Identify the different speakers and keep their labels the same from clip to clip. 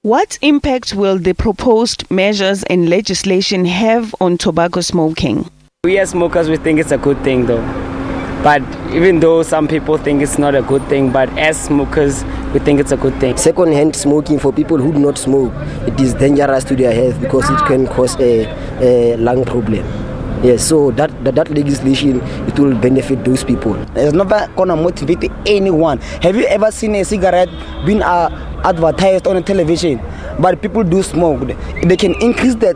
Speaker 1: What impact will the proposed measures and legislation have on tobacco smoking?
Speaker 2: We as smokers, we think it's a good thing though. But even though some people think it's not a good thing, but as smokers, we think it's a good thing.
Speaker 3: Second-hand smoking for people who do not smoke, it is dangerous to their health because it can cause a lung problem. Yes, so that legislation, it will benefit those people.
Speaker 4: It's never gonna motivate anyone. Have you ever seen a cigarette being advertised on a television? But people do smoke. They can increase the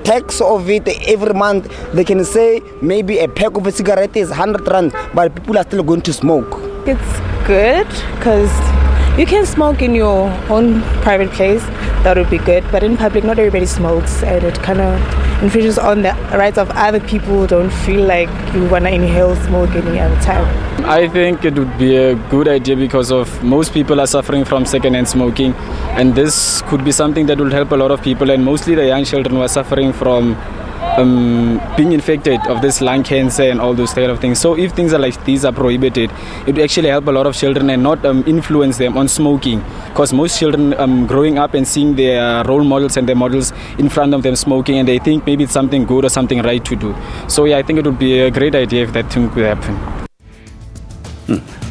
Speaker 4: tax of it every month. They can say maybe a pack of a cigarette is 100 rand, but people are still going to smoke.
Speaker 5: It's good because you can smoke in your own private place. That would be good, but in public not everybody smokes, and it kind of infringes on the rights of other people who don't feel like you want to inhale smoke any other time.
Speaker 6: I think it would be a good idea because of most people are suffering from second-hand smoking, and this could be something that will help a lot of people, and mostly the young children who are suffering from being infected of this lung cancer and all those kind of things. So if things are like these are prohibited, it will actually help a lot of children and not influence them on smoking, because most children growing up and seeing their role models and their models in front of them smoking, and they think maybe it's something good or something right to do. So yeah, I think it would be a great idea if that thing could happen.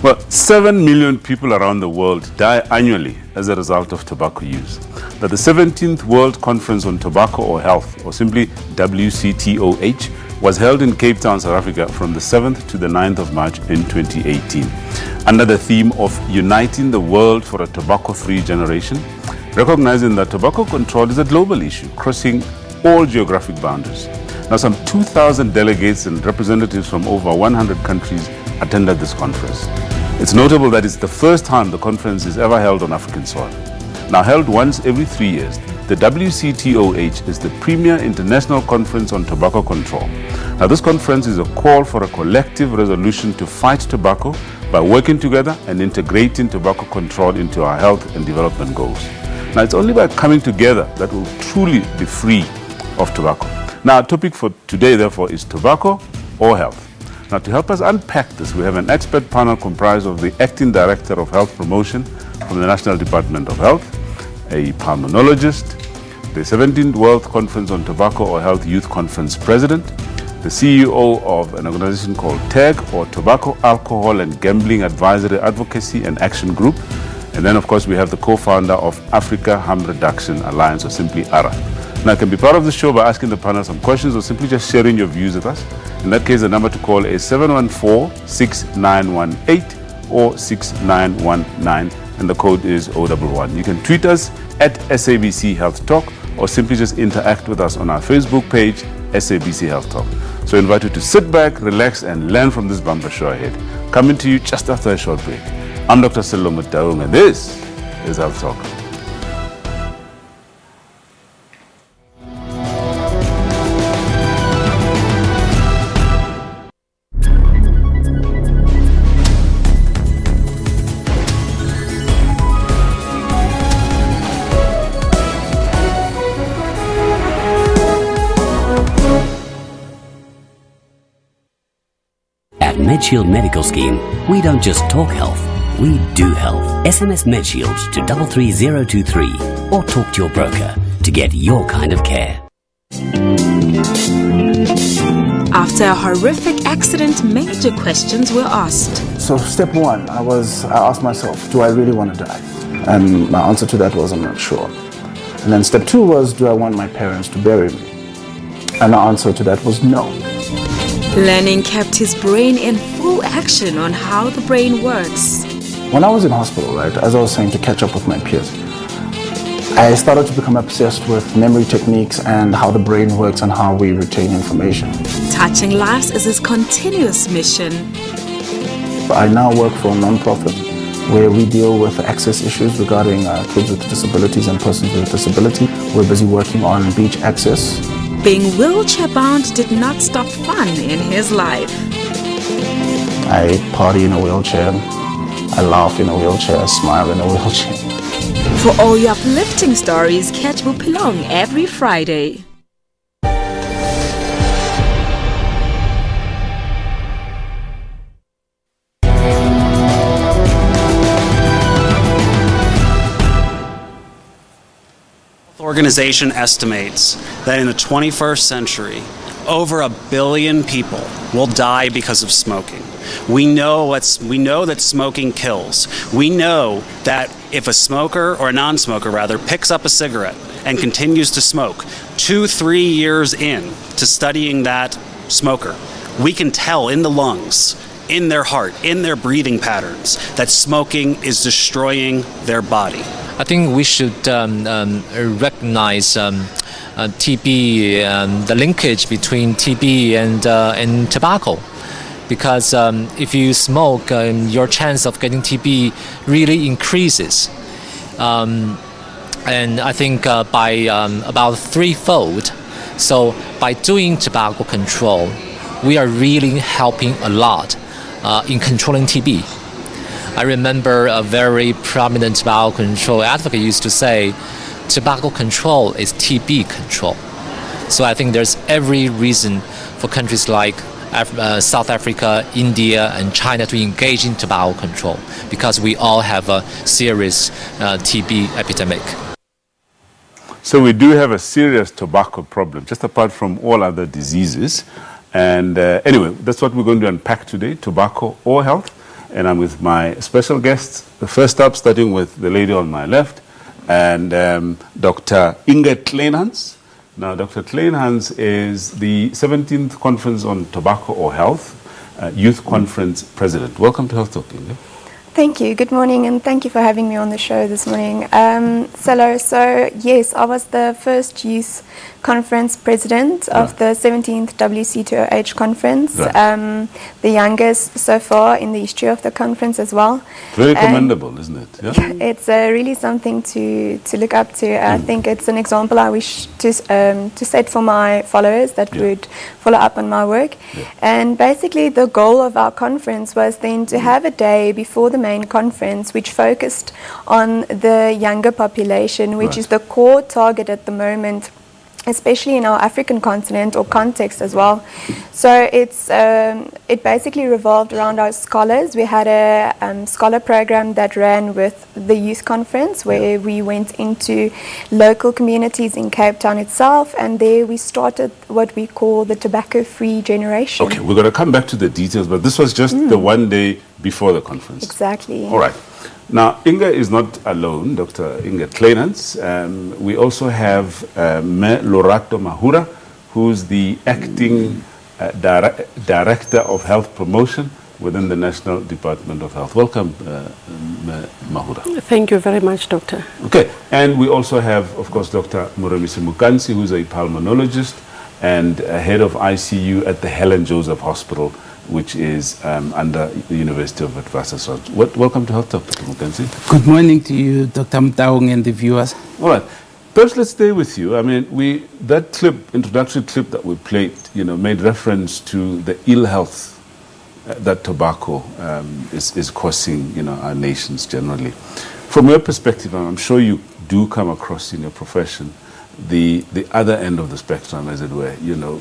Speaker 7: Well, 7 million people around the world die annually as a result of tobacco use. Now, the 17th World Conference on Tobacco or Health, or simply WCTOH, was held in Cape Town, South Africa from the 7th to the 9th of March in 2018, under the theme of Uniting the World for a Tobacco-Free Generation, recognizing that tobacco control is a global issue, crossing all geographic boundaries. Now, some 2,000 delegates and representatives from over 100 countries attended this conference. It's notable that it's the first time the conference is ever held on African soil. Now held once every 3 years, the WCTOH is the premier international conference on tobacco control. Now this conference is a call for a collective resolution to fight tobacco by working together and integrating tobacco control into our health and development goals. Now it's only by coming together that we'll truly be free of tobacco. Now our topic for today therefore is tobacco or health. Now, to help us unpack this, we have an expert panel comprised of the Acting Director of Health Promotion from the National Department of Health, a pulmonologist, the 17th World Conference on Tobacco or Health Youth Conference President, the CEO of an organization called TAG, or Tobacco, Alcohol and Gambling Advisory Advocacy and Action Group, and then, of course, we have the co-founder of Africa Harm Reduction Alliance, or simply ARA. Now, you can be part of the show by asking the panel some questions or simply just sharing your views with us. In that case, the number to call is 714-6918 or 6919, and the code is 011. You can tweet us at SABC Health Talk or simply just interact with us on our Facebook page, SABC Health Talk. So I invite you to sit back, relax, and learn from this bumper show ahead. Coming to you just after a short break. I'm Dr. Sello Mutaung, and this is Health Talk.
Speaker 8: MedShield Medical Scheme, we don't just talk health, we do health. SMS MedShield to 33023 or talk to your broker to get your kind of care.
Speaker 9: After a horrific accident, major questions were asked.
Speaker 10: So step one, I asked myself, do I really want to die? And my answer to that was, I'm not sure. And then step two was, do I want my parents to bury me? And the answer to that was no.
Speaker 9: Learning kept his brain in full action on how the brain works.
Speaker 10: When I was in hospital, right, as I was saying, to catch up with my peers, I started to become obsessed with memory techniques and how the brain works and how we retain information.
Speaker 9: Touching lives is his continuous mission.
Speaker 10: I now work for a non-profit where we deal with access issues regarding kids with disabilities and persons with disability. We're busy working on beach access.
Speaker 9: Being wheelchair-bound did not stop fun in his life.
Speaker 10: I party in a wheelchair, I laugh in a wheelchair, I smile in a wheelchair.
Speaker 9: For all your uplifting stories, catch Bupilong every Friday.
Speaker 11: Organization estimates that in the 21st century, over 1 billion people will die because of smoking. We know that smoking kills. We know that if a smoker, or a non-smoker rather, picks up a cigarette and continues to smoke 2-3 years in to studying that smoker, we can tell in the lungs, in their heart, in their breathing patterns, that smoking is destroying their body.
Speaker 12: I think we should recognize TB, the linkage between TB and tobacco, because if you smoke, your chance of getting TB really increases, and I think by about threefold. So by doing tobacco control, we are really helping a lot in controlling TB. I remember a very prominent tobacco control advocate used to say, tobacco control is TB control. So I think there's every reason for countries like South Africa, India, and China to engage in tobacco control, because we all have a serious TB epidemic.
Speaker 7: So we do have a serious tobacco problem, just apart from all other diseases. And anyway, that's what we're going to unpack today, tobacco or health. And I'm with my special guests. The first up, starting with the lady on my left, and Dr. Inge Kleinhans. Now, Dr. Kleinhans is the 17th Conference on Tobacco or Health Youth Conference President. Welcome to Health Talk, Inge.
Speaker 13: Thank you. Good morning, and thank you for having me on the show this morning. So yes, I was the first youth conference president of the 17th WC2OH conference, the youngest so far in the history of the conference as well.
Speaker 7: Very commendable, isn't it? Yeah?
Speaker 13: It's really something to look up to. I think it's an example I wish to set for my followers that would follow up on my work. And basically the goal of our conference was then to have a day before the main conference which focused on the younger population, which is the core target at the moment, especially in our African continent or context as well. So it basically revolved around our scholars. We had a scholar program that ran with the youth conference, where we went into local communities in Cape Town itself, and there we started what we call the tobacco-free generation.
Speaker 7: Okay, we're going to come back to the details, but this was just the one day before the conference.
Speaker 13: Exactly.
Speaker 7: All right. Now, Inge is not alone, Dr. Inge Kleinhans. We also have Me Lorato Mahura, who's the acting Director of Health Promotion within the National Department of Health. Welcome, Me Mahura.
Speaker 14: Thank you very much, Doctor.
Speaker 7: Okay, and we also have, of course, Dr. Muremisi Mukansi, who's a pulmonologist and head of ICU at the Helen Joseph Hospital, which is under the University of Witwatersrand. Welcome to Health Talk, Dr. Mukansi.
Speaker 15: Good morning to you, Dr. Mtaung, and the viewers.
Speaker 7: All right. Perhaps let's stay with you. I mean, that introductory clip that we played, made reference to the ill health that tobacco is causing, our nations generally. From your perspective, I'm sure you do come across in your profession the other end of the spectrum, as it were,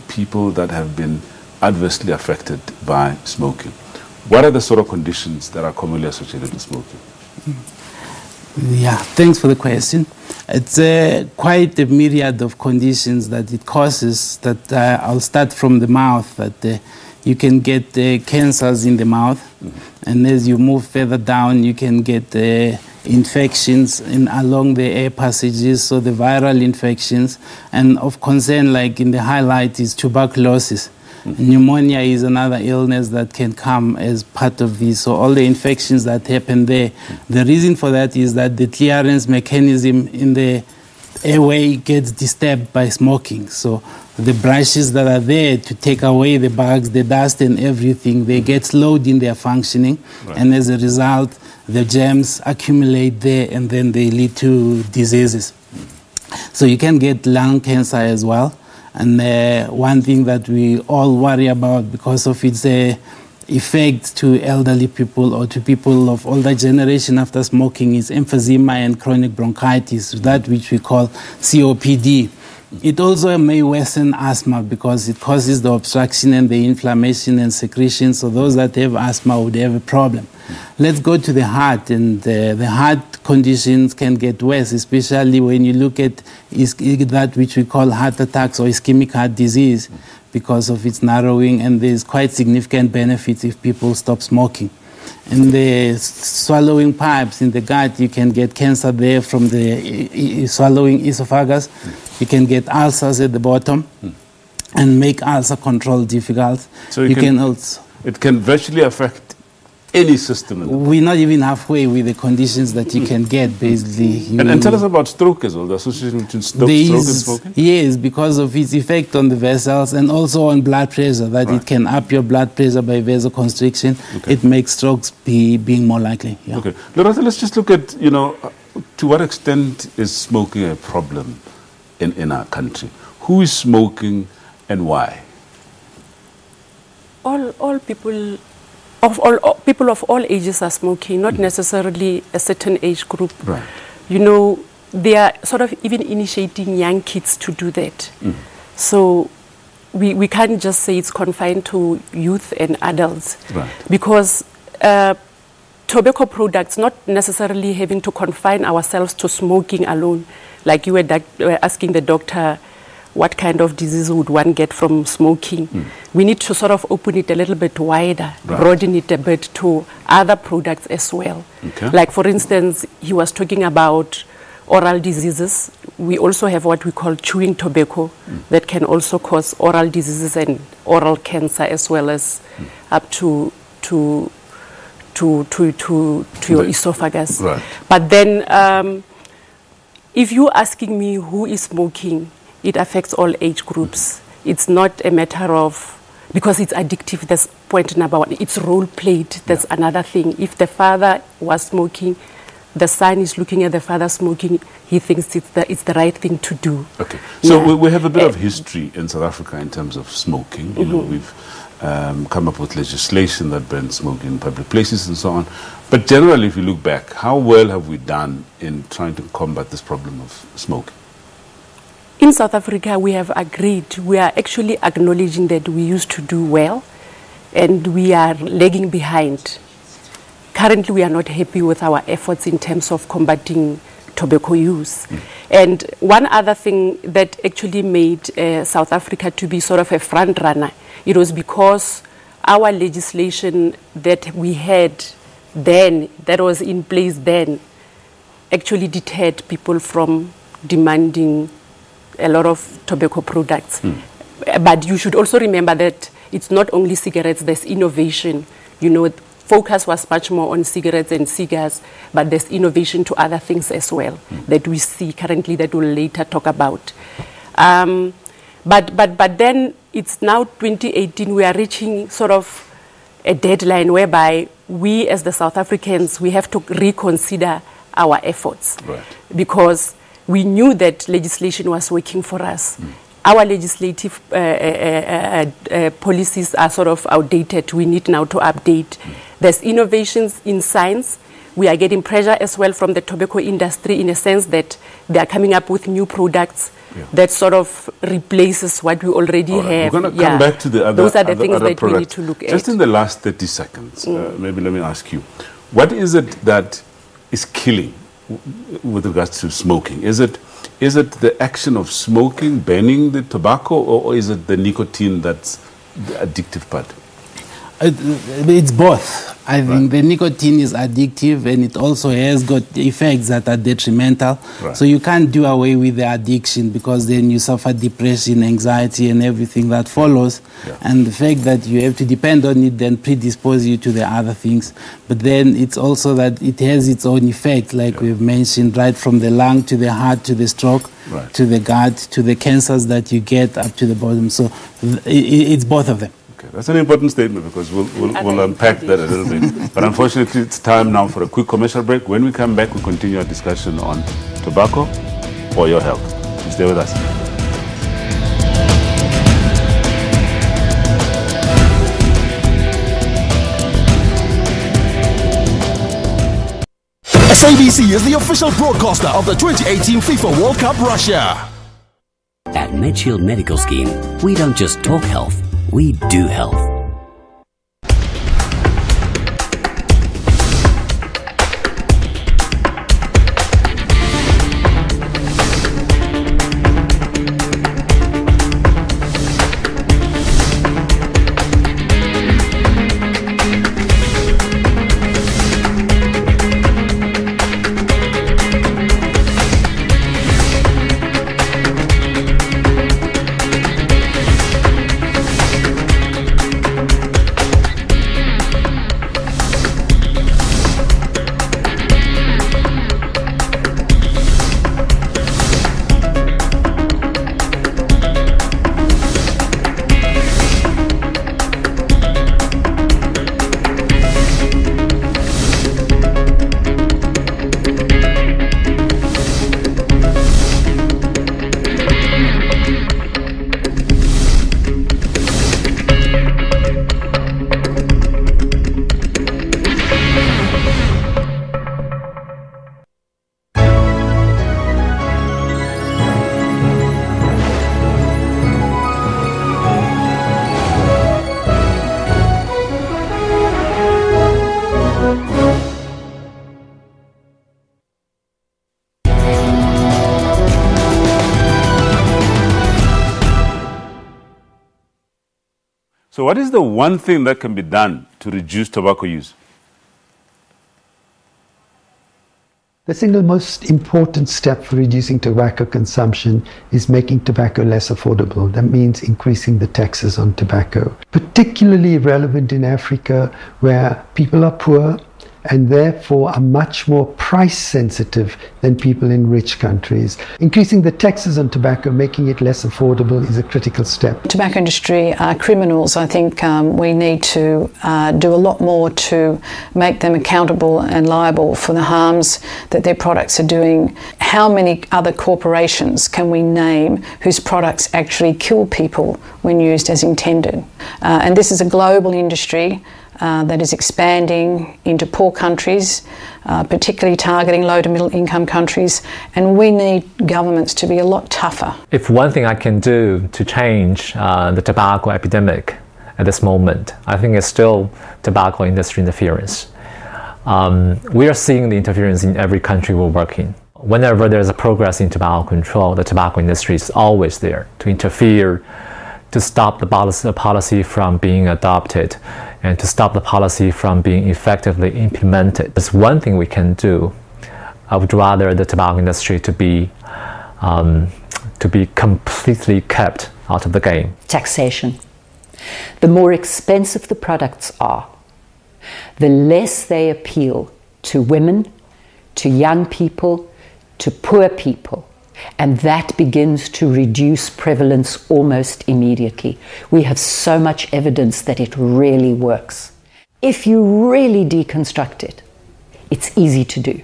Speaker 7: people that have been adversely affected by smoking. What are the sort of conditions that are commonly associated with smoking?
Speaker 15: Yeah, thanks for the question. It's quite a myriad of conditions that it causes. That I'll start from the mouth, that you can get cancers in the mouth, and as you move further down, you can get infections along the air passages, so the viral infections, and of concern, like in the highlight, is tuberculosis. Pneumonia is another illness that can come as part of this. So all the infections that happen there, the reason for that is that the clearance mechanism in the airway gets disturbed by smoking. So the brushes that are there to take away the bugs, the dust and everything, they get slowed in their functioning. And as a result, the germs accumulate there and then they lead to diseases. So you can get lung cancer as well. And one thing that we all worry about because of its effect to elderly people or to people of older generation after smoking is emphysema and chronic bronchitis, that which we call COPD. It also may worsen asthma because it causes the obstruction and the inflammation and secretion, so those that have asthma would have a problem. Let's go to the heart, and the heart conditions can get worse, especially when you look at that which we call heart attacks or ischemic heart disease, because of its narrowing, and there's quite significant benefits if people stop smoking. In the swallowing pipes in the gut, you can get cancer there from the swallowing esophagus. You can get ulcers at the bottom and make ulcer control difficult.
Speaker 7: So it can virtually affect any system.
Speaker 15: We're not even halfway with the conditions that you can get, basically.
Speaker 7: And tell us about stroke as well, the association between stroke and smoking.
Speaker 15: Yes, because of its effect on the vessels and also on blood pressure, that it can up your blood pressure by vasoconstriction. It makes strokes being more likely. Yeah.
Speaker 7: Okay. Loretta, let's just look at, to what extent is smoking a problem in our country? Who is smoking and why?
Speaker 14: All people... people of all ages are smoking, not necessarily a certain age group.
Speaker 7: Right.
Speaker 14: They are sort of even initiating young kids to do that. So we can't just say it's confined to youth and adults.
Speaker 7: Right.
Speaker 14: Because tobacco products, not necessarily having to confine ourselves to smoking alone, like you were asking the doctor, what kind of disease would one get from smoking? We need to sort of open it a little bit wider, broaden it a bit to other products as well.
Speaker 7: Okay.
Speaker 14: Like, for instance, he was talking about oral diseases. We also have what we call chewing tobacco that can also cause oral diseases and oral cancer, as well as up to your esophagus.
Speaker 7: Right.
Speaker 14: But then, if you're asking me who is smoking, it affects all age groups. It's not a matter of, because it's addictive, that's point number one. It's role played, that's another thing. If the father was smoking, the son is looking at the father smoking, he thinks it's the right thing to do.
Speaker 7: Okay. So we have a bit of history in South Africa in terms of smoking. We've come up with legislation that bans smoking in public places and so on. But generally, if you look back, how well have we done in trying to combat this problem of smoking?
Speaker 14: In South Africa, we have agreed, we are actually acknowledging that we used to do well and we are lagging behind. Currently, we are not happy with our efforts in terms of combating tobacco use. And one other thing that actually made South Africa to be sort of a front runner, it was because our legislation that we had then, that was in place then, actually deterred people from demanding a lot of tobacco products. But you should also remember that it's not only cigarettes, there's innovation. Focus was much more on cigarettes and cigars, but there's innovation to other things as well that we see currently that we'll later talk about. But then it's now 2018, we are reaching sort of a deadline whereby we as the South Africans, we have to reconsider our efforts.
Speaker 7: Right.
Speaker 14: Because we knew that legislation was working for us. Our legislative policies are sort of outdated. We need now to update. There's innovations in science. We are getting pressure as well from the tobacco industry in a sense that they are coming up with new products that sort of replaces what we already have.
Speaker 7: We're going to come back to the other
Speaker 14: Those are the things that
Speaker 7: products.
Speaker 14: we need to look at.
Speaker 7: Just in the last 30 seconds, maybe let me ask you, what is it that is killing with regards to smoking? Is it the action of smoking, banning the tobacco, or is it the nicotine that's the addictive part?
Speaker 15: It's both. I think the nicotine is addictive and it also has got effects that are detrimental.
Speaker 7: Right.
Speaker 15: So you can't do away with the addiction because then you suffer depression, anxiety and everything that follows. And the fact that you have to depend on it then predisposes you to the other things. But then it's also that it has its own effect, like we've mentioned, right from the lung to the heart to the stroke, to the gut, to the cancers that you get up to the bottom. So it's both of them.
Speaker 7: That's an important statement because we'll unpack that a little bit. But unfortunately, it's time now for a quick commercial break. When we come back, we continue our discussion on tobacco or your health. Stay with us.
Speaker 16: SABC is the official broadcaster of the 2018 FIFA World Cup Russia.
Speaker 8: At MedShield Medical Scheme, we don't just talk health, we do health.
Speaker 7: So what is the one thing that can be done to reduce tobacco use?
Speaker 17: The single most important step for reducing tobacco consumption is making tobacco less affordable. That means increasing the taxes on tobacco. Particularly relevant in Africa, where people are poor and therefore are much more price sensitive than people in rich countries. Increasing the taxes on tobacco, making it less affordable, is a critical step.
Speaker 18: Tobacco industry are criminals. I think we need to do a lot more to make them accountable and liable for the harms that their products are doing. How many other corporations can we name whose products actually kill people when used as intended? And this is a global industry that is expanding into poor countries, particularly targeting low to middle income countries, and we need governments to be a lot tougher.
Speaker 12: If one thing I can do to change the tobacco epidemic at this moment, I think it's still tobacco industry interference. We are seeing the interference in every country we're working. Whenever there's a progress in tobacco control, the tobacco industry is always there to interfere, to stop the policy from being adopted, and to stop the policy from being effectively implemented. There's one thing we can do. I would rather the tobacco industry to be completely kept out of the game.
Speaker 19: Taxation. The more expensive the products are, the less they appeal to women, to young people, to poor people. And that begins to reduce prevalence almost immediately. We have so much evidence that it really works. If you really deconstruct it, it's easy to do.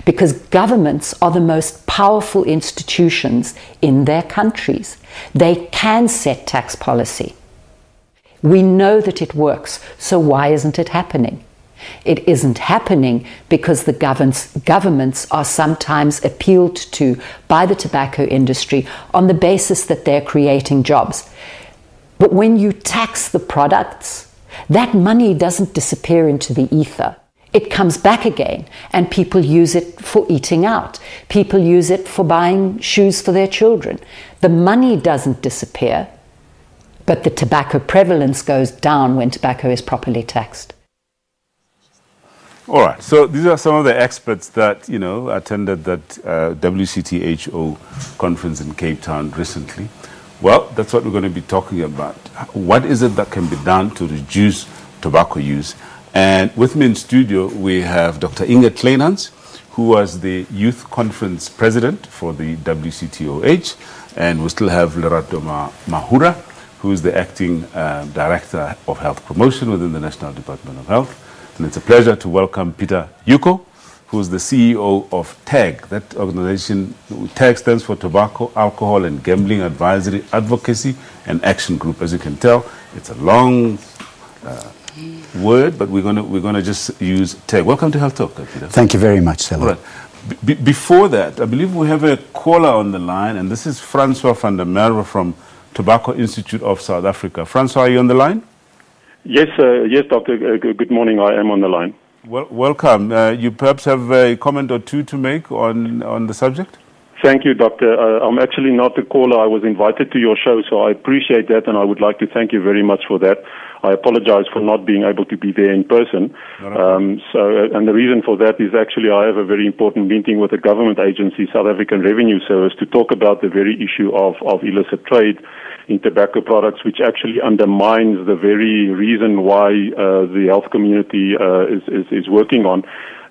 Speaker 19: Because governments are the most powerful institutions in their countries. They can set tax policy. We know that it works, so why isn't it happening? It isn't happening because the governments are sometimes appealed to by the tobacco industry on the basis that they're creating jobs. But when you tax the products, that money doesn't disappear into the ether. It comes back again, and people use it for eating out. People use it for buying shoes for their children. The money doesn't disappear, but the tobacco prevalence goes down when tobacco is properly taxed.
Speaker 7: All right, so these are some of the experts that, attended that WCTHO conference in Cape Town recently. Well, that's what we're going to be talking about. What is it that can be done to reduce tobacco use? And with me in studio, we have Dr. Inge Kleinhans, who was the youth conference president for the WCTOH. And we still have Lerato Mahura, who is the acting director of health promotion within the National Department of Health. And it's a pleasure to welcome Peter Yuko, who's the CEO of TAG. That organization, TAG stands for Tobacco, Alcohol and Gambling Advisory, Advocacy and Action Group. As you can tell, it's a long word, but we're gonna just use TAG. Welcome to Health Talk, Peter.
Speaker 20: Thank you very much, Stella.
Speaker 7: All right. Before that, I believe we have a caller on the line, and this is Francois van der Merwe from Tobacco Institute of South Africa. Francois, are you on the line?
Speaker 21: Yes, yes, Doctor. Good morning. I am on the line.
Speaker 7: Well, welcome. You perhaps have a comment or two to make on the subject?
Speaker 21: Thank you, Doctor. I'm actually not the caller. I was invited to your show, so I appreciate that, and I would like to thank you very much for that. I apologize for not being able to be there in person. And the reason for that is actually I have a very important meeting with a government agency, South African Revenue Service, to talk about the very issue of illicit trade in tobacco products, which actually undermines the very reason why the health community is working on.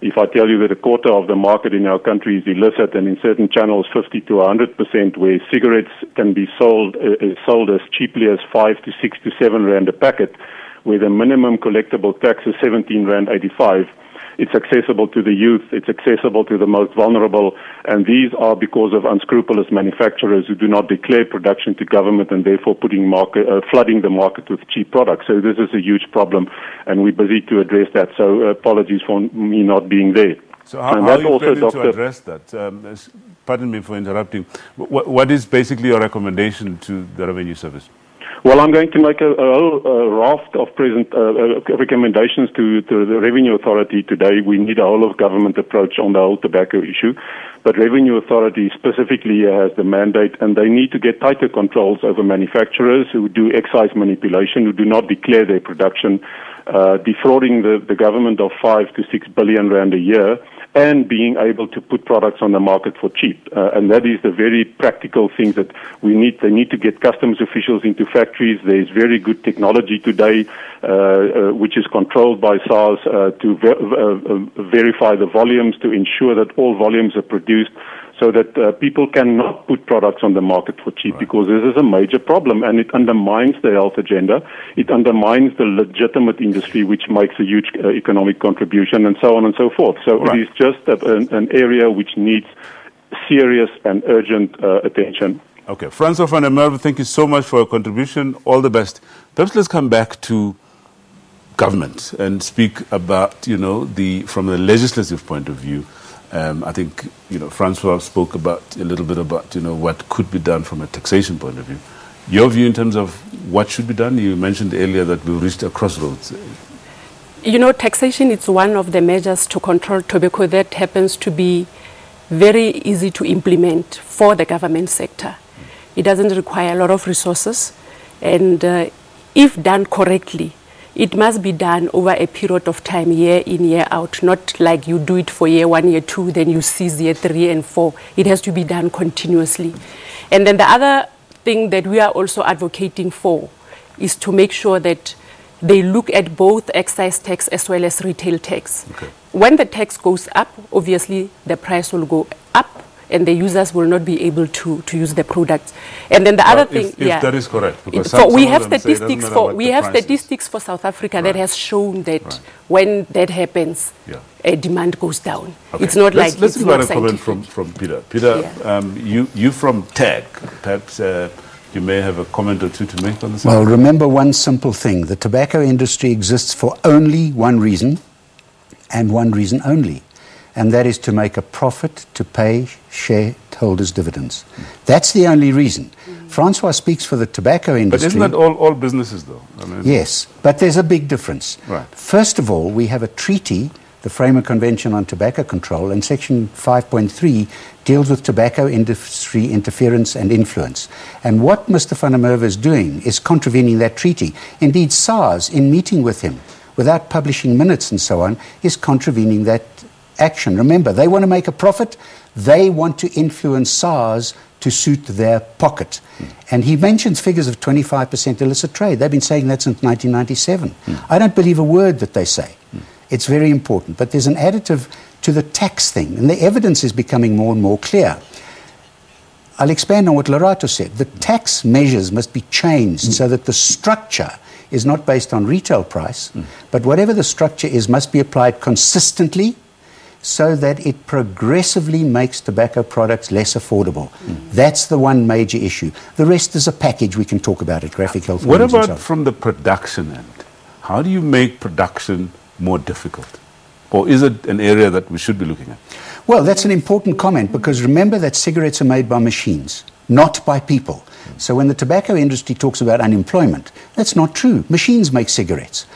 Speaker 21: If I tell you that a quarter of the market in our country is illicit, and in certain channels 50 to 100%, where cigarettes can be sold as cheaply as 5 to 6 to 7 rand a packet, where the minimum collectible tax is 17 rand 85. It's accessible to the youth, it's accessible to the most vulnerable, and these are because of unscrupulous manufacturers who do not declare production to government and therefore flooding the market with cheap products. So this is a huge problem, and we're busy to address that. So apologies for me not being there.
Speaker 7: So how are you planning to address that? Pardon me for interrupting. What is basically your recommendation to the Revenue Service?
Speaker 21: Well, I'm going to make a whole raft of recommendations to the Revenue Authority today. We need a whole-of-government approach on the whole tobacco issue. but Revenue Authority specifically has the mandate, and they need to get tighter controls over manufacturers who do excise manipulation, who do not declare their production, defrauding the government of 5 to 6 billion rand a year, and being able to put products on the market for cheap. And that is the very practical things that we need. They need to get customs officials into factories. There is very good technology today, which is controlled by SARS, to verify the volumes, to ensure that all volumes are produced, so that people cannot put products on the market for cheap, because this is a major problem, and it undermines the health agenda. It undermines the legitimate industry, which makes a huge economic contribution, and so on and so forth. So it is just an area which needs serious and urgent attention.
Speaker 7: Okay. Francois van der Merwe, thank you so much for your contribution. All the best. Perhaps let's come back to government and speak about, from the legislative point of view. I think, Francois spoke a little bit about, what could be done from a taxation point of view. Your view in terms of what should be done? You mentioned earlier that we've reached a crossroads.
Speaker 14: Taxation is one of the measures to control tobacco that happens to be very easy to implement for the government sector. It doesn't require a lot of resources, and if done correctly, it must be done over a period of time, year in, year out, not like you do it for year 1, year 2, then you cease year 3 and 4. It has to be done continuously. And then the other thing that we are also advocating for is to make sure that they look at both excise tax as well as retail tax. Okay. When the tax goes up, obviously the price will go up, and the users will not be able to use the products. And then the other thing,
Speaker 7: if that is correct, because
Speaker 14: we have statistics for South Africa that has shown that when that happens, demand goes down. Okay. It's not like
Speaker 7: let's invite a comment from Peter. Peter, you from TAG, perhaps you may have a comment or two to make on this.
Speaker 20: Well, remember one simple thing: the tobacco industry exists for only one reason, and one reason only. And that is to make a profit to pay shareholders dividends. That's the only reason. Francois speaks for the tobacco industry.
Speaker 7: But isn't that all businesses, though?
Speaker 20: Yes, but there's a big difference.
Speaker 7: Right.
Speaker 20: First of all, we have a treaty, the Framework Convention on Tobacco Control, and Section 5.3 deals with tobacco industry interference and influence. And what Mr. van der Merwe is doing is contravening that treaty. Indeed, SARS, in meeting with him, without publishing minutes and so on, is contravening that action. Remember, they want to make a profit. They want to influence SARS to suit their pocket. And he mentions figures of 25% illicit trade. They've been saying that since 1997. I don't believe a word that they say. It's very important. But there's an additive to the tax thing, and the evidence is becoming more and more clear. I'll expand on what Lerato said. The tax measures must be changed so that the structure is not based on retail price, but whatever the structure is must be applied consistently, so that it progressively makes tobacco products less affordable. That's the one major issue. The rest is a package. We can talk about it, graphic health.
Speaker 7: What about from the production end? How do you make production more difficult? Or is it an area that we should be looking at?
Speaker 20: Well, that's an important comment, because remember that cigarettes are made by machines, not by people. So when the tobacco industry talks about unemployment, that's not true. Machines make cigarettes.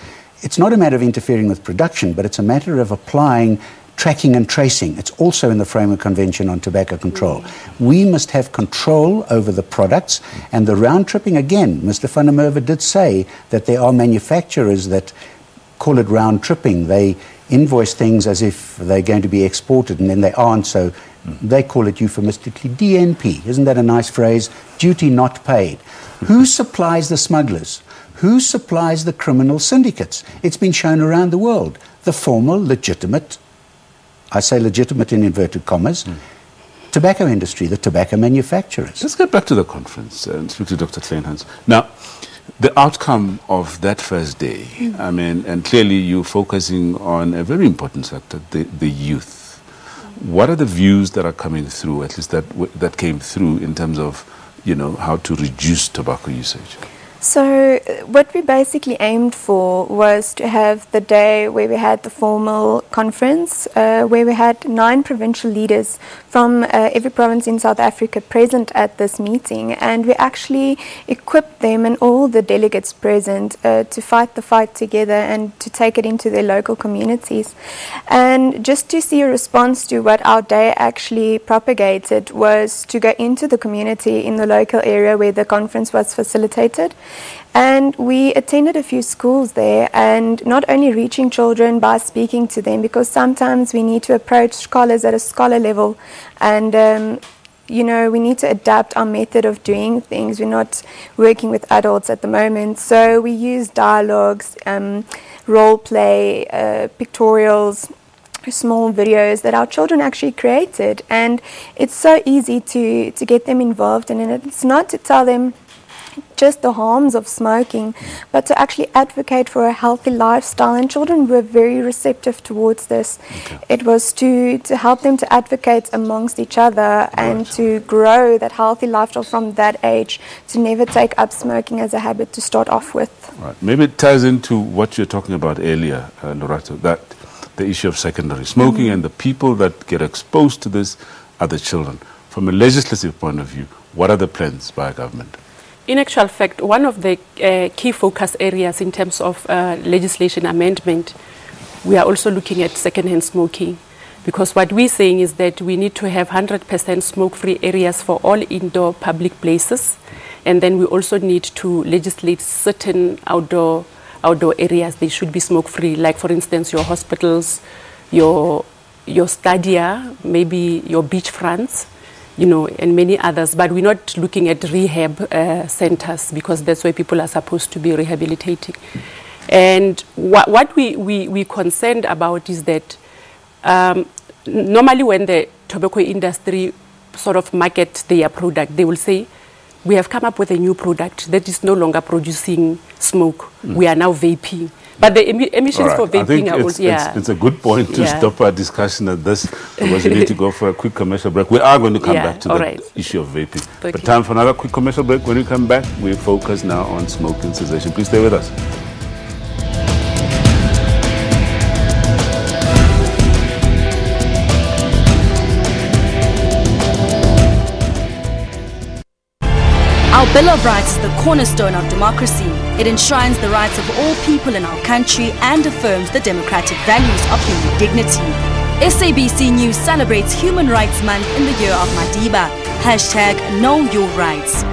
Speaker 20: It's not a matter of interfering with production, but it's a matter of applying tracking and tracing. It's also in the Framework Convention on Tobacco Control. We must have control over the products, and the round tripping, again, Mr. van der Merwe did say that there are manufacturers that call it round tripping. They invoice things as if they're going to be exported, and then they aren't, so they call it euphemistically DNP. Isn't that a nice phrase? Duty not paid. Who supplies the smugglers? Who supplies the criminal syndicates? It's been shown around the world. The formal, legitimate, I say legitimate in inverted commas, tobacco industry, the tobacco manufacturers.
Speaker 7: Let's get back to the conference and speak to Dr. Kleinhans. Now, the outcome of that first day, and clearly you're focusing on a very important sector, the youth. What are the views that are coming through, at least that came through, in terms of, how to reduce tobacco usage?
Speaker 13: So what we basically aimed for was to have the day where we had the formal conference, where we had 9 provincial leaders from every province in South Africa present at this meeting, and we actually equipped them and all the delegates present to fight the fight together and to take it into their local communities. And just to see a response to what our day actually propagated was to go into the community in the local area where the conference was facilitated. And we attended a few schools there, and not only reaching children by speaking to them, because sometimes we need to approach scholars at a scholar level, and you know, we need to adapt our method of doing things. We're not working with adults at the moment, so we use dialogues, role play, pictorials, small videos that our children actually created, and it's so easy to get them involved in it. It's not to tell them just the harms of smoking, but to actually advocate for a healthy lifestyle, and children were very receptive towards this. It was to help them to advocate amongst each other and to grow that healthy lifestyle from that age, to never take up smoking as a habit to start off with.
Speaker 7: Right. Maybe it ties into what you're talking about earlier, Lorato, that the issue of secondary smoking and the people that get exposed to this are the children. From a legislative point of view, what are the plans by government?
Speaker 14: In actual fact, one of the key focus areas in terms of legislation amendment, we are also looking at secondhand smoking, because what we're saying is that we need to have 100% smoke-free areas for all indoor public places, and then we also need to legislate certain outdoor areas. They should be smoke-free, like for instance your hospitals, your stadia, maybe your beach fronts, you know, and many others. But we're not looking at rehab centers, because that's where people are supposed to be rehabilitating. And what we concerned about is that normally when the tobacco industry sort of market their product, they will say, we have come up with a new product that is no longer producing smoke. We are now vaping. But the emissions for vaping are also,
Speaker 7: it's a good point to stop our discussion at this, because we need to go for a quick commercial break. We are going to come back to the issue of vaping. Okay. But time for another quick commercial break. When we come back, we focus now on smoking cessation. Please stay with us.
Speaker 1: Our Bill of Rights is the cornerstone of democracy. It enshrines the rights of all people in our country and affirms the democratic values of human dignity. SABC News celebrates Human Rights Month in the year of Madiba. Hashtag Know Your Rights.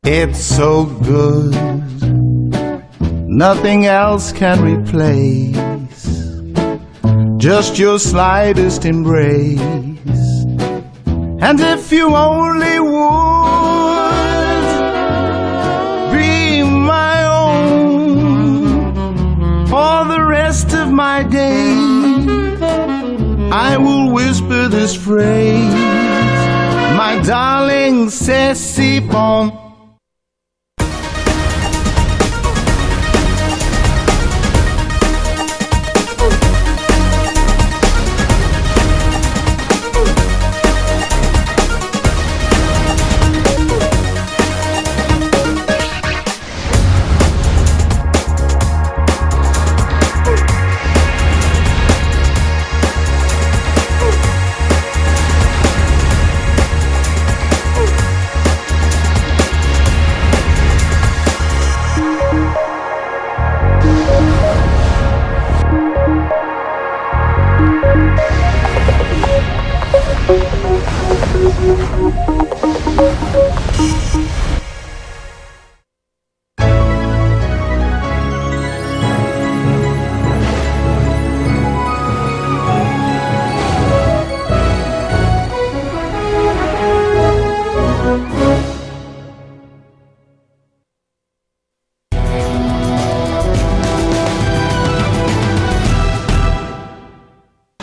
Speaker 22: It's so good, nothing else can replace just your slightest embrace. And if you only would be my own for the rest of my days, I will whisper this phrase, my darling, cessation.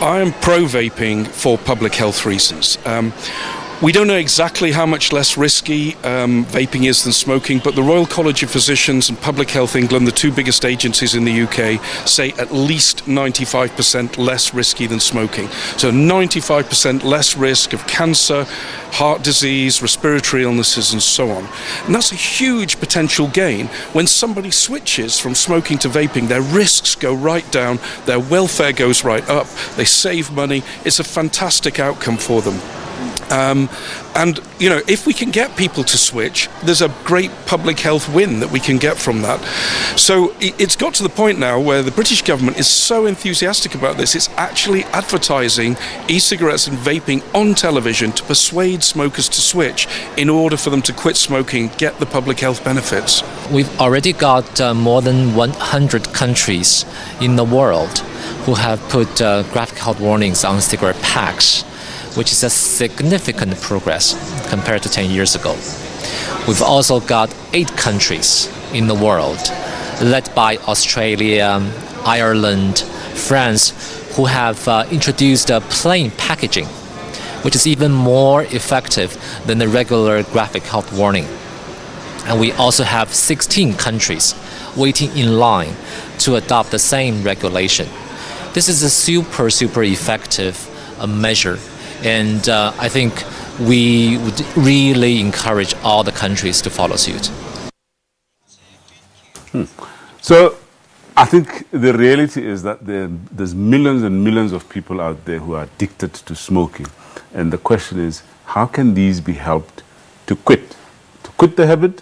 Speaker 23: I am pro-vaping for public health reasons.
Speaker 2: We don't know exactly how much less risky vaping is than smoking, but the Royal College of Physicians and Public Health England, the two biggest agencies in the UK, say at least 95% less risky than smoking. So 95% less risk of cancer, heart disease, respiratory illnesses and so on. And that's a huge potential gain. When somebody switches from smoking to vaping, their risks go right down, their welfare goes right up, they save money. It's a fantastic outcome for them. And, you know, if we can get people to switch, there's a great public health win that we can get from that. So it's got to the point now where the British government is so enthusiastic about this, it's actually advertising e-cigarettes and vaping on television to persuade smokers to switch in order for them to quit smoking, get the public health benefits.
Speaker 12: We've already got more than 100 countries in the world who have put graphic health warnings on cigarette packs, which is a significant progress compared to 10 years ago. We've also got 8 countries in the world, led by Australia, Ireland, France, who have introduced plain packaging, which is even more effective than the regular graphic health warning. And we also have 16 countries waiting in line to adopt the same regulation. This is a super effective measure. And I think we would really encourage all the countries to follow suit.
Speaker 7: So I think the reality is that there's millions and millions of people out there who are addicted to smoking. And the question is, how can these be helped to quit the habit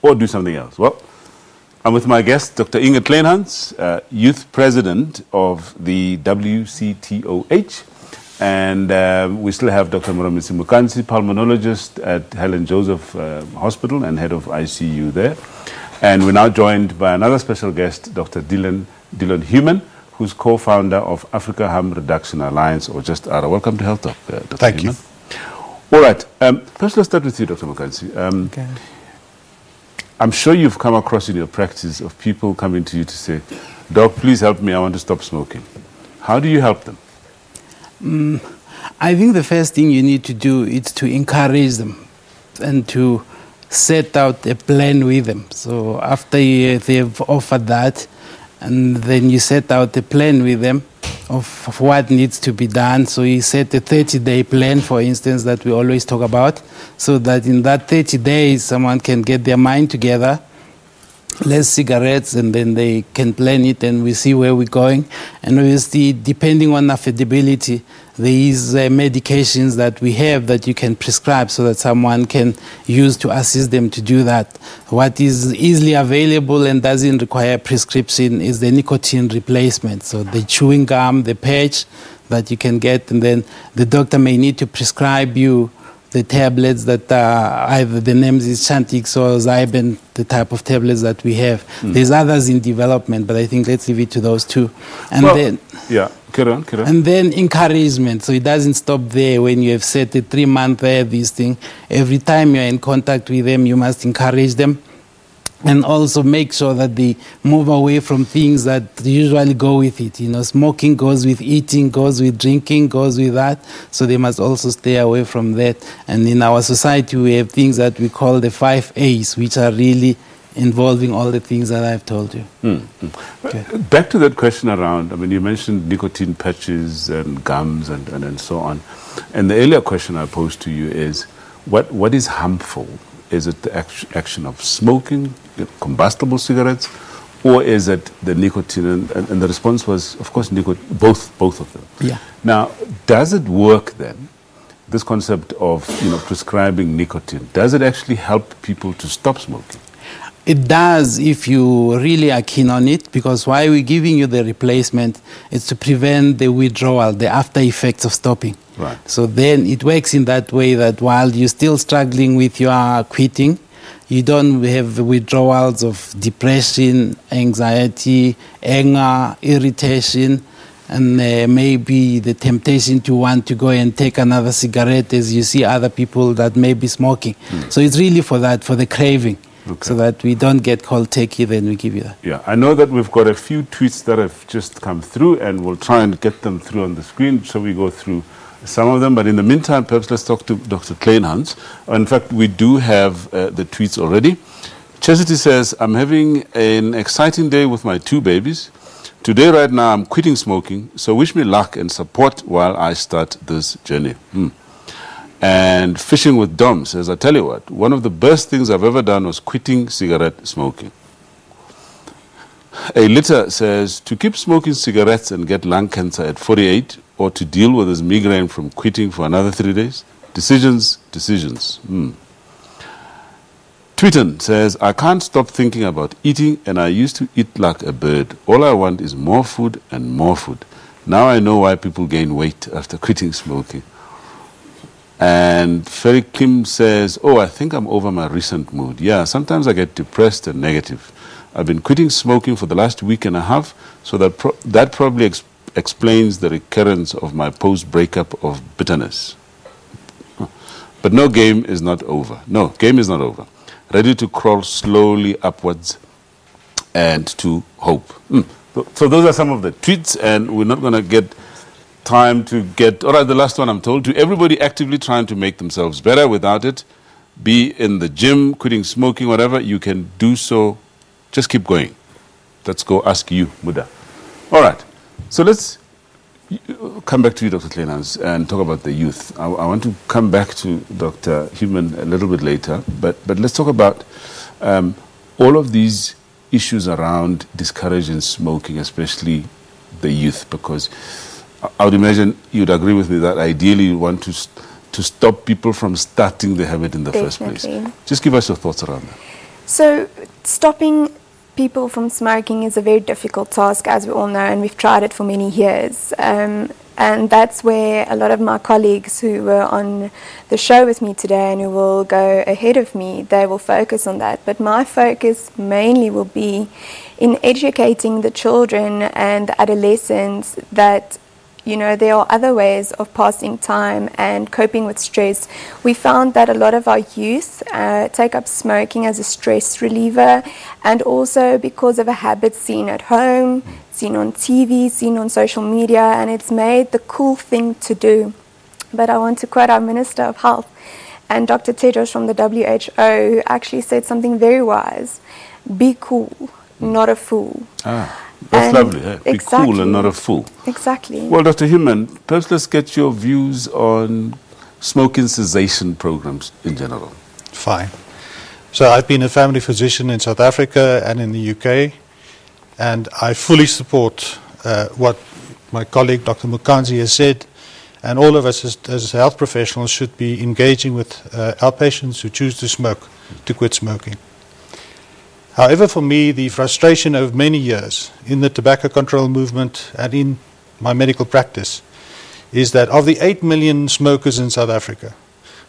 Speaker 7: or do something else? Well, I'm with my guest, Dr. Inge Kleinhans, Youth President of the WCTOH. And we still have Dr. Muromisi Mukansi, pulmonologist at Helen Joseph Hospital and head of ICU there. And we're now joined by another special guest, Dr. Dylan Human, who's co-founder of Africa Harm Reduction Alliance, or just ARA. Welcome to Health Talk, Dr.
Speaker 3: Thank
Speaker 7: Human.
Speaker 3: you.
Speaker 7: All right. First, let's start with you, Dr. Mukansi.
Speaker 3: Okay.
Speaker 7: I'm sure you've come across in your practice of people coming to you to say, Doc, please help me, I want to stop smoking. How do you help them?
Speaker 15: I think the first thing you need to do is to encourage them and to set out a plan with them. So after they've offered that, and then you set out a plan with them of what needs to be done. So you set a 30-day plan, for instance, that we always talk about, so that in that 30 days someone can get their mind together, less cigarettes, and then they can plan it and we see where we're going. And obviously, depending on affordability, there is medications that we have that you can prescribe so that someone can use to assist them to do that. What is easily available and doesn't require prescription is the nicotine replacement. So the chewing gum, the patch that you can get, and then the doctor may need to prescribe you the tablets that either the names is Chantix or Zyben, the type of tablets that we have. There's others in development, but I think let's leave it to those two. And
Speaker 7: well,
Speaker 15: then,
Speaker 7: yeah, carry on.
Speaker 15: And then encouragement. So it doesn't stop there when you have set a 3-month this thing. Every time you're in contact with them, you must encourage them. And also make sure that they move away from things that usually go with it. You know, smoking goes with eating, goes with drinking, goes with that. So they must also stay away from that. And in our society, we have things that we call the 5 A's, which are really involving all the things that I've told you.
Speaker 7: Okay. Back to that question around, I mean, you mentioned nicotine patches and gums and so on. And the earlier question I posed to you is, what is harmful? Is it the action of smoking, combustible cigarettes, or is it the nicotine? And the response was, of course, both of them.
Speaker 15: Yeah.
Speaker 7: Now, does it work then, this concept of prescribing nicotine? Does it actually help people to stop smoking?
Speaker 15: It does if you really are keen on it, because why we're giving you the replacement is to prevent the withdrawal, the after effects of stopping.
Speaker 7: Right.
Speaker 15: So then it works in that way that while you're still struggling with your quitting, you don't have withdrawals of depression, anxiety, anger, irritation, and maybe the temptation to want to go and take another cigarette as you see other people that may be smoking. So it's really for that, for the craving. Okay. So that we don't get cold turkey, then we give you that.
Speaker 7: Yeah, I know that we've got a few tweets that have just come through, and we'll try and get them through on the screen. So we go through some of them. But in the meantime, perhaps let's talk to Dr. Kleinhans. In fact, we do have the tweets already. Chastity says, I'm having an exciting day with my 2 babies. Today, right now, I'm quitting smoking, so wish me luck and support while I start this journey. And Fishing with Dom says, I tell you what, one of the best things I've ever done was quitting cigarette smoking. A Litter says, to keep smoking cigarettes and get lung cancer at 48, or to deal with his migraine from quitting for another 3 days? Decisions. Tweeten says, I can't stop thinking about eating, and I used to eat like a bird. All I want is more food and more food. Now I know why people gain weight after quitting smoking. And Ferry Kim says, oh, I think I'm over my recent mood. Yeah, sometimes I get depressed and negative. I've been quitting smoking for the last week and a half, so that probably explains the recurrence of my post-breakup of bitterness. But no, game is not over. No, game is not over. Ready to crawl slowly upwards and to hope. So those are some of the tweets, and we're not going to get time to get, all right, the last one I'm told, to everybody actively trying to make themselves better without it, be in the gym, quitting smoking, whatever, you can do so. Just keep going. Let's go ask you, Muda. All right, so let's come back to you, Dr. Kleinhans, and talk about the youth. I want to come back to Dr. Human a little bit later, but let's talk about all of these issues around discouraging smoking, especially the youth, because I would imagine you'd agree with me that ideally you want to stop people from starting the habit in the first place. Just give us your thoughts around that.
Speaker 13: So stopping people from smoking is a very difficult task, as we all know, and we've tried it for many years. And that's where a lot of my colleagues who were on the show with me today and who will go ahead of me, they will focus on that. But my focus mainly will be in educating the children and the adolescents that, you know, there are other ways of passing time and coping with stress. We found that a lot of our youth take up smoking as a stress reliever, and also because of a habit seen at home, seen on TV, seen on social media, and it's made the cool thing to do. But I want to quote our Minister of Health and Dr. Tedros from the WHO, who actually said something very wise. Be cool, not a fool.
Speaker 7: That's lovely. Eh? Be cool and not a fool.
Speaker 13: Exactly.
Speaker 7: Well, Dr. Human, perhaps let's get your views on smoking cessation programs in general.
Speaker 3: Fine. So I've been a family physician in South Africa and in the UK, and I fully support what my colleague Dr. Mukanzi has said, and all of us as health professionals should be engaging with our patients who choose to smoke to quit smoking. However, for me, the frustration of many years in the tobacco control movement and in my medical practice is that of the 8 million smokers in South Africa,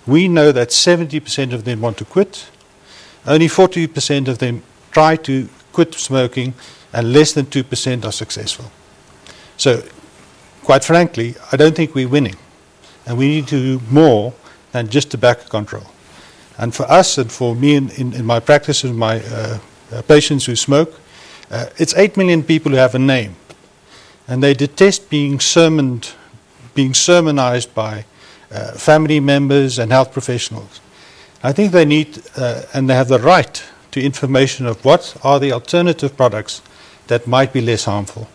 Speaker 3: we know that 70% of them want to quit, only 40% of them try to quit smoking, and less than 2% are successful. So, quite frankly, I don't think we're winning, and we need to do more than just tobacco control. And for us and for me in my practice and my patients who smoke, it's 8 million people who have a name, and they detest being sermonized by family members and health professionals. I think they need and they have the right to information of what are the alternative products that might be less harmful.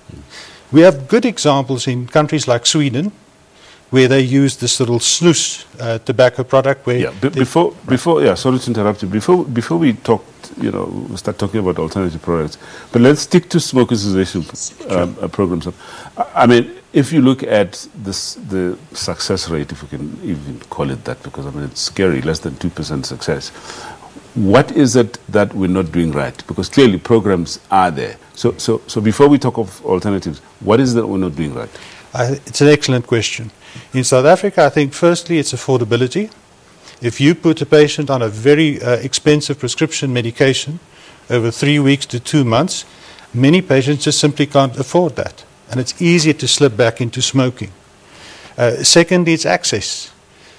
Speaker 3: We have good examples in countries like Sweden, where they use this little snus tobacco product. Where
Speaker 7: sorry to interrupt you. Before we talk, we start talking about alternative products, but let's stick to smoking cessation programs. I mean, if you look at this, the success rate, if we can even call it that, because I mean it's scary, less than 2% success. What is it that we're not doing right? Because clearly programs are there. So before we talk of alternatives, what is it that we're not doing right?
Speaker 3: It's an excellent question. In South Africa, I think firstly it's affordability. If you put a patient on a very expensive prescription medication over 3 weeks to 2 months, many patients just simply can't afford that. And it's easier to slip back into smoking. Secondly, it's access.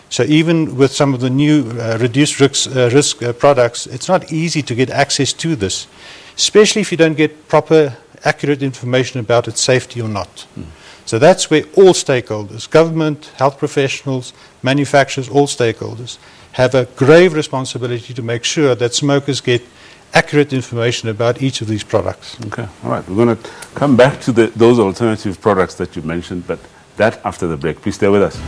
Speaker 3: So even with some of the new reduced risk products, it's not easy to get access to this, especially if you don't get proper, accurate information about its safety or not. So that's where all stakeholders, government, health professionals, manufacturers, all stakeholders, have a grave responsibility to make sure that smokers get accurate information about each of these products.
Speaker 7: Okay, all right. We're going to come back to those alternative products that you mentioned, but that after the break. Please stay with us.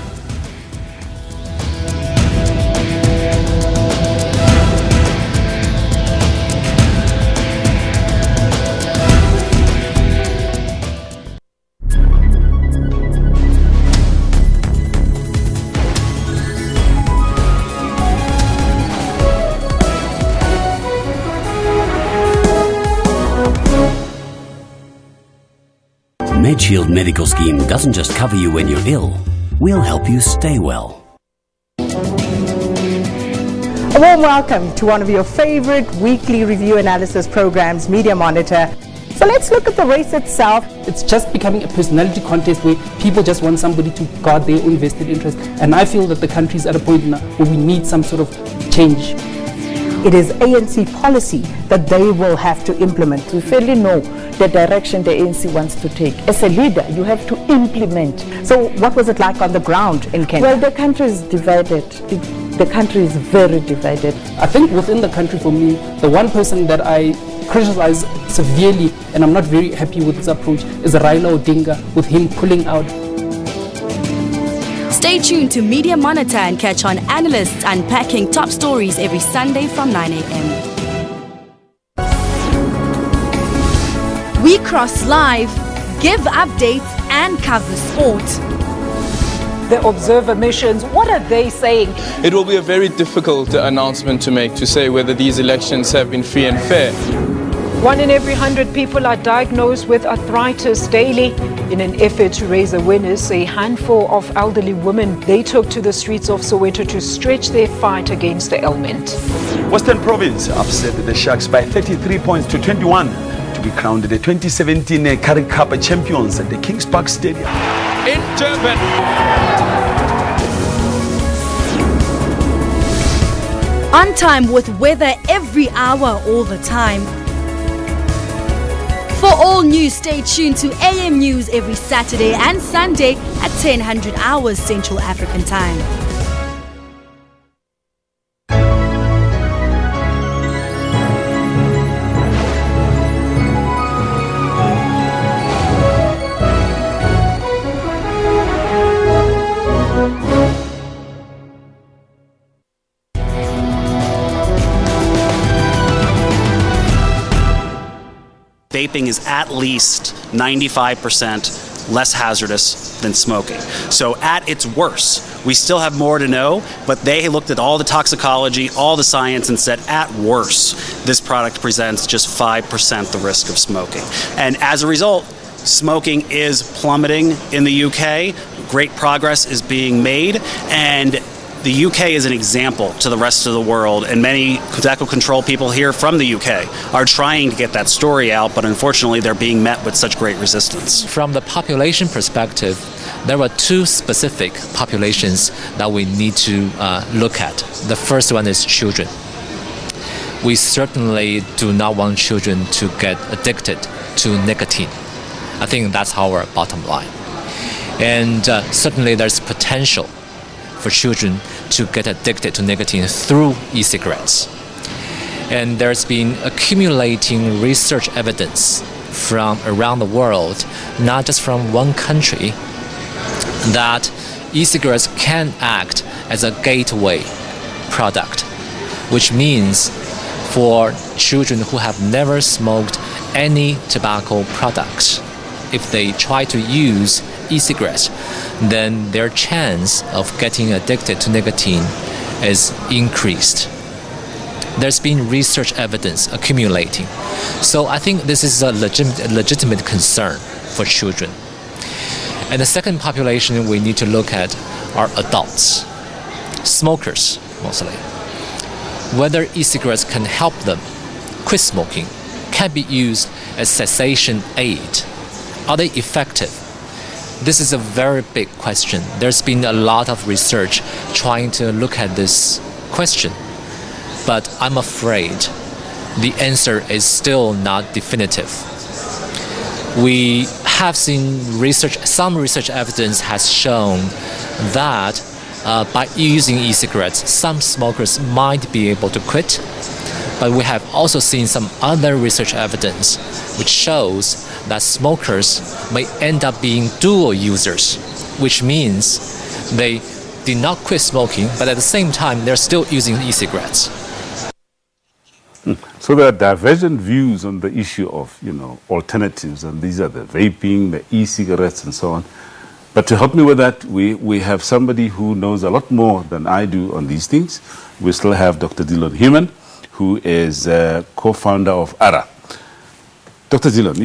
Speaker 8: MedShield Medical Scheme doesn't just cover you when you're ill, we'll help you stay well.
Speaker 4: A warm welcome to one of your favorite weekly review analysis programs, Media Monitor. So let's look at the race itself.
Speaker 5: It's just becoming a personality contest where people just want somebody to guard their own vested interest. And I feel that the country is at a point now where we need some sort of change.
Speaker 4: It is ANC policy that they will have to implement.
Speaker 23: We fairly know the direction the ANC wants to take. As a leader, you have to implement.
Speaker 4: So what was it like on the ground in Kenya?
Speaker 23: Well, the country is divided. The country is very divided.
Speaker 5: I think within the country, for me, the one person that I criticize severely, and I'm not very happy with his approach, is Raila Odinga, with him pulling out.
Speaker 1: Stay tuned to Media Monitor and catch on analysts unpacking top stories every Sunday from 9 a.m. We cross live, give updates and cover sport.
Speaker 24: The observer missions, what are they saying?
Speaker 25: It will be a very difficult announcement to make to say whether these elections have been free and fair.
Speaker 24: 1 in every 100 people are diagnosed with arthritis daily. In an effort to raise awareness, a handful of elderly women, they took to the streets of Soweto to stretch their fight against the ailment.
Speaker 26: Western Province upset the Sharks by 33 points to 21 to be crowned the 2017 Currie Cup champions at the Kings Park Stadium.
Speaker 25: In Durban.
Speaker 1: On time with weather every hour, all the time. For all news, stay tuned to AM News every Saturday and Sunday at 10:00 hours Central African Time.
Speaker 11: Vaping is at least 95% less hazardous than smoking. So at its worst, we still have more to know, but they looked at all the toxicology, all the science, and said at worst, this product presents just 5% the risk of smoking. And as a result, smoking is plummeting in the UK. Great progress is being made, and the UK is an example to the rest of the world, and many tobacco control people here from the UK are trying to get that story out, but unfortunately they're being met with such great resistance.
Speaker 12: From the population perspective, there are two specific populations that we need to look at. The first one is children. We certainly do not want children to get addicted to nicotine. I think that's our bottom line. And certainly there's potential for children to get addicted to nicotine through e-cigarettes. And there's been accumulating research evidence from around the world, not just from one country, that e-cigarettes can act as a gateway product, which means for children who have never smoked any tobacco products, if they try to use e-cigarettes, then their chance of getting addicted to nicotine is increased. There's been research evidence accumulating. So I think this is a legitimate concern for children. And the second population we need to look at are adults, smokers mostly. Whether e-cigarettes can help them quit smoking, can be used as cessation aid. Are they effective? This is a very big question. There's been a lot of research trying to look at this question, but I'm afraid the answer is still not definitive. We have seen research, some research evidence has shown that by using e-cigarettes, some smokers might be able to quit. But we have also seen some other research evidence which shows that smokers may end up being dual users, which means they did not quit smoking, but at the same time they're still using e-cigarettes.
Speaker 7: So there are divergent views on the issue of, alternatives, and these are the vaping, the e-cigarettes, and so on. But to help me with that, we have somebody who knows a lot more than I do on these things. We still have Dr. Dillon Heman, who is co-founder of ARA. Dr. Dillon,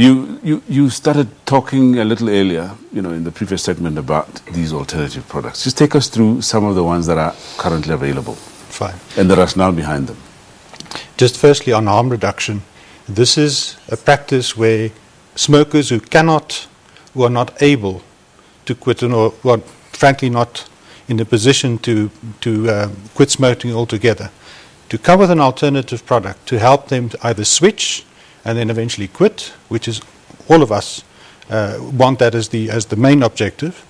Speaker 7: you started talking a little earlier, in the previous segment about these alternative products. Just take us through some of the ones that are currently available.
Speaker 3: Fine.
Speaker 7: And the rationale behind them.
Speaker 3: Just firstly on harm reduction, this is a practice where smokers who are not able to quit, or who are frankly not in a position to quit smoking altogether, to come with an alternative product to help them to either switch and then eventually quit, which is all of us want that as the main objective,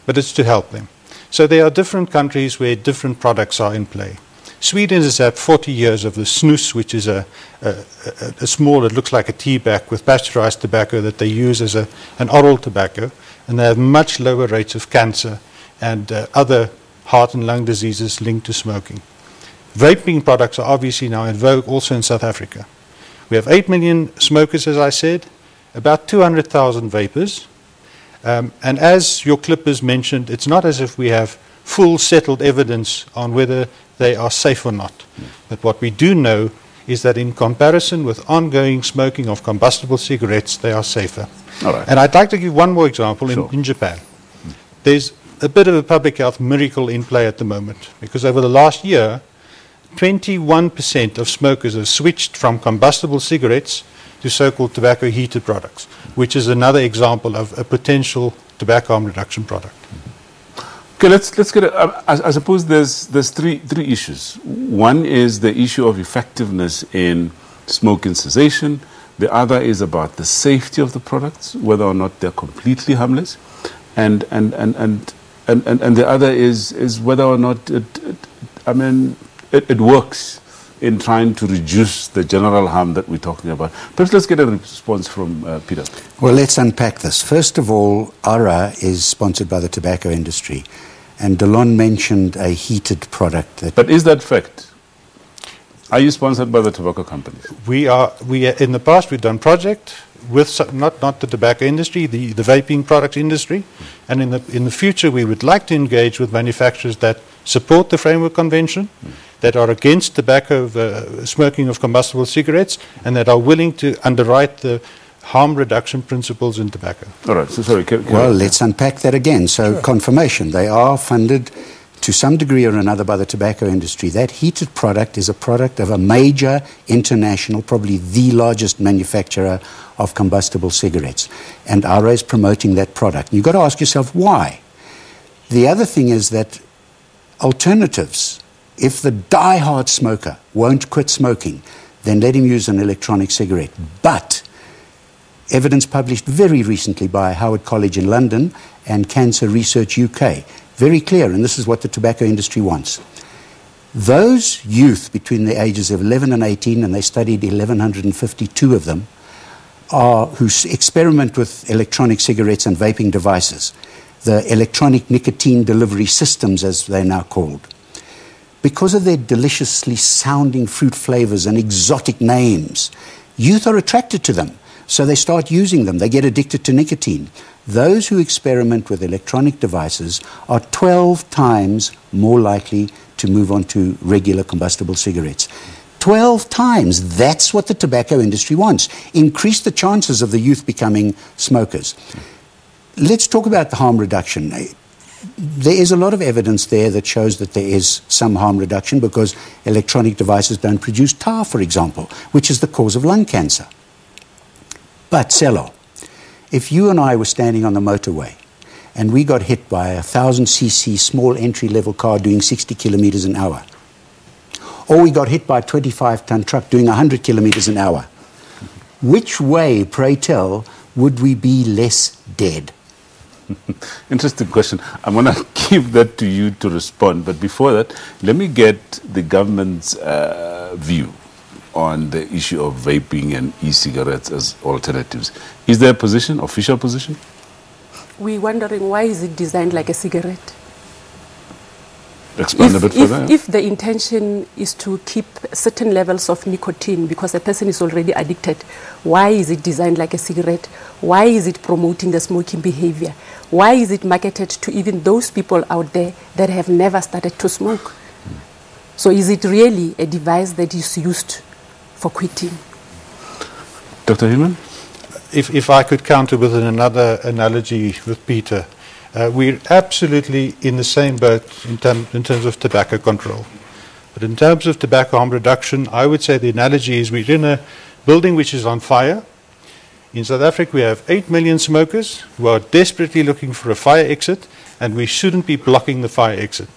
Speaker 3: but it's to help them. So there are different countries where different products are in play. Sweden has had 40 years of the snus, which is a small, it looks like a tea bag with pasteurized tobacco that they use as an oral tobacco, and they have much lower rates of cancer and other heart and lung diseases linked to smoking. Vaping products are obviously now in vogue also in South Africa. We have 8 million smokers, as I said, about 200,000 vapors, and as your clippers mentioned, it's not as if we have full settled evidence on whether they are safe or not. But what we do know is that in comparison with ongoing smoking of combustible cigarettes, they are safer.
Speaker 7: All right.
Speaker 3: And I'd like to give one more example. Sure. In Japan. There's a bit of a public health miracle in play at the moment, because over the last year, 21% of smokers have switched from combustible cigarettes to so-called tobacco heated products, which is another example of a potential tobacco harm reduction product.
Speaker 7: Okay, let's get it. I suppose there's three issues. One is the issue of effectiveness in smoking cessation. The other is about the safety of the products, whether or not they're completely harmless, and the other is whether or not it works in trying to reduce the general harm that we're talking about. Perhaps let's get a response from Peter.
Speaker 20: Well, let's unpack this. First of all, ARA is sponsored by the tobacco industry, and Dillon mentioned a heated product.
Speaker 7: But is that fact? Are you sponsored by the tobacco companies?
Speaker 3: We are. In the past, we've done project with not the tobacco industry, the vaping products industry, and in the future, we would like to engage with manufacturers that support the Framework Convention, that are against tobacco smoking of combustible cigarettes, and that are willing to underwrite the harm reduction principles in tobacco.
Speaker 7: All right. So sorry.
Speaker 20: Well, let's unpack that again. So sure. Confirmation, they are funded to some degree or another by the tobacco industry. That heated product is a product of a major international, probably the largest manufacturer of combustible cigarettes. And ARA is promoting that product. You've got to ask yourself why. The other thing is that alternatives, if the die-hard smoker won't quit smoking, then let him use an electronic cigarette. But evidence published very recently by Howard College in London and Cancer Research UK, very clear, and this is what the tobacco industry wants. Those youth between the ages of 11 and 18, and they studied 1,152 of them, who experiment with electronic cigarettes and vaping devices, the electronic nicotine delivery systems, as they're now called. Because of their deliciously sounding fruit flavors and exotic names, youth are attracted to them. So they start using them. They get addicted to nicotine. Those who experiment with electronic devices are 12 times more likely to move on to regular combustible cigarettes. 12 times. That's what the tobacco industry wants. Increase the chances of the youth becoming smokers. Let's talk about the harm reduction. There is a lot of evidence there that shows that there is some harm reduction because electronic devices don't produce tar, for example, which is the cause of lung cancer. But, Cello, if you and I were standing on the motorway and we got hit by a 1,000cc small entry-level car doing 60 kilometers an hour, or we got hit by a 25-ton truck doing 100 kilometers an hour, which way, pray tell, would we be less dead?
Speaker 7: Interesting question. I'm going to give that to you to respond. But before that, let me get the government's view on the issue of vaping and e-cigarettes as alternatives. Is there a position, official position?
Speaker 14: We're wondering, why is it designed like a cigarette?
Speaker 7: Expand a bit further.
Speaker 14: If the intention is to keep certain levels of nicotine because a person is already addicted, why is it designed like a cigarette? Why is it promoting the smoking behavior? Why is it marketed to even those people out there that have never started to smoke? So is it really a device that is used for quitting?
Speaker 7: Dr. Hillman?
Speaker 3: If I could counter with another analogy with Peter, we're absolutely in the same boat in terms of tobacco control. But in terms of tobacco harm reduction, I would say the analogy is we're in a building which is on fire. In South Africa, we have 8 million smokers who are desperately looking for a fire exit, and we shouldn't be blocking the fire exit.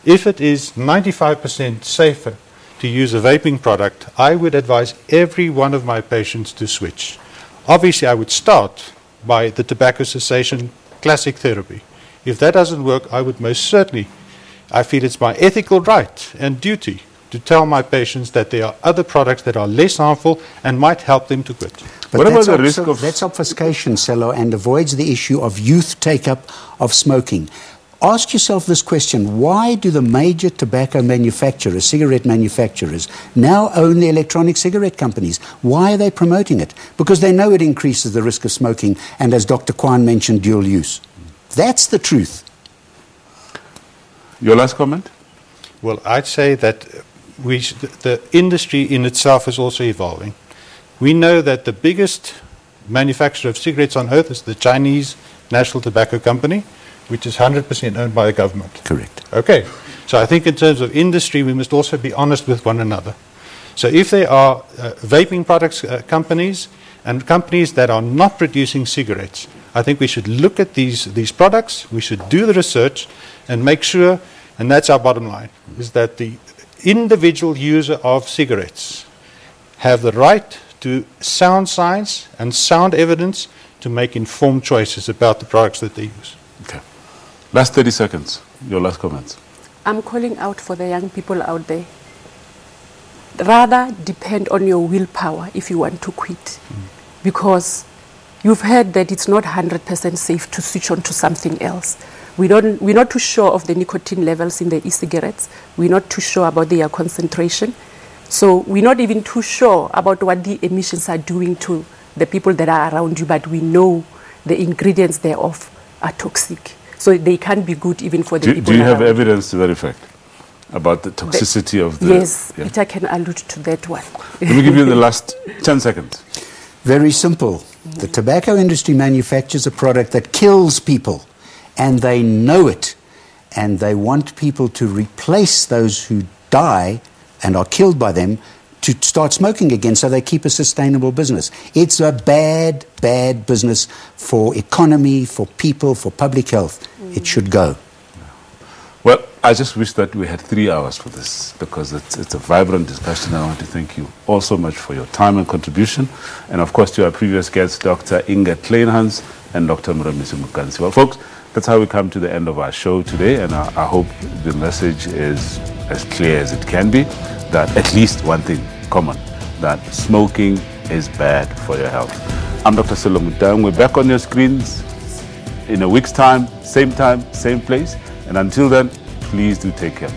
Speaker 3: If it is 95% safer to use a vaping product, I would advise every one of my patients to switch. Obviously, I would start by the tobacco cessation classic therapy. If that doesn't work, I would most certainly, I feel it's my ethical right and duty to tell my patients that there are other products that are less harmful and might help them to quit.
Speaker 20: But what about the risk of... That's obfuscation, Sello, and avoids the issue of youth take-up of smoking. Ask yourself this question: why do the major tobacco manufacturers, cigarette manufacturers, now own the electronic cigarette companies? Why are they promoting it? Because they know it increases the risk of smoking and, as Dr. Kwan mentioned, dual use. That's the truth.
Speaker 7: Your last comment?
Speaker 3: Well, I'd say that the industry in itself is also evolving. We know that the biggest manufacturer of cigarettes on earth is the Chinese National Tobacco Company, which is 100% owned by the government.
Speaker 20: Correct.
Speaker 3: Okay. So I think in terms of industry, we must also be honest with one another. So if there are vaping products companies and companies that are not producing cigarettes, I think we should look at these products, we should do the research and make sure, and that's our bottom line, is that the individual user of cigarettes have the right to sound science and sound evidence to make informed choices about the products that they use.
Speaker 7: Okay. Last 30 seconds, your last comments.
Speaker 14: I'm calling out for the young people out there. Rather depend on your willpower if you want to quit. Because you've heard that it's not 100% safe to switch on to something else. We're not too sure of the nicotine levels in the e-cigarettes. We're not too sure about their concentration. So we're not even too sure about what the emissions are doing to the people that are around you, but we know the ingredients thereof are toxic. So they can't be good even for the people around.
Speaker 7: Do you have evidence to that effect about the toxicity of the...
Speaker 14: Yes, yeah. Peter can allude to that one.
Speaker 7: Let me give you the last 10 seconds.
Speaker 20: Very simple. The tobacco industry manufactures a product that kills people, and they know it. And they want people to replace those who die and are killed by them to start smoking again so they keep a sustainable business. It's a bad, bad business for economy, for people, for public health. It should go.
Speaker 7: Well, I just wish that we had 3 hours for this because it's a vibrant discussion. I want to thank you all so much for your time and contribution. And of course to our previous guests, Dr. Inga Kleinhans and Dr. Muremisi Mukansi. Well, folks, that's how we come to the end of our show today. And I hope the message is as clear as it can be, that at least one thing common, that smoking is bad for your health. I'm Dr. Sello Mutang. We're back on your screens in a week's time, same place. And until then, please do take care.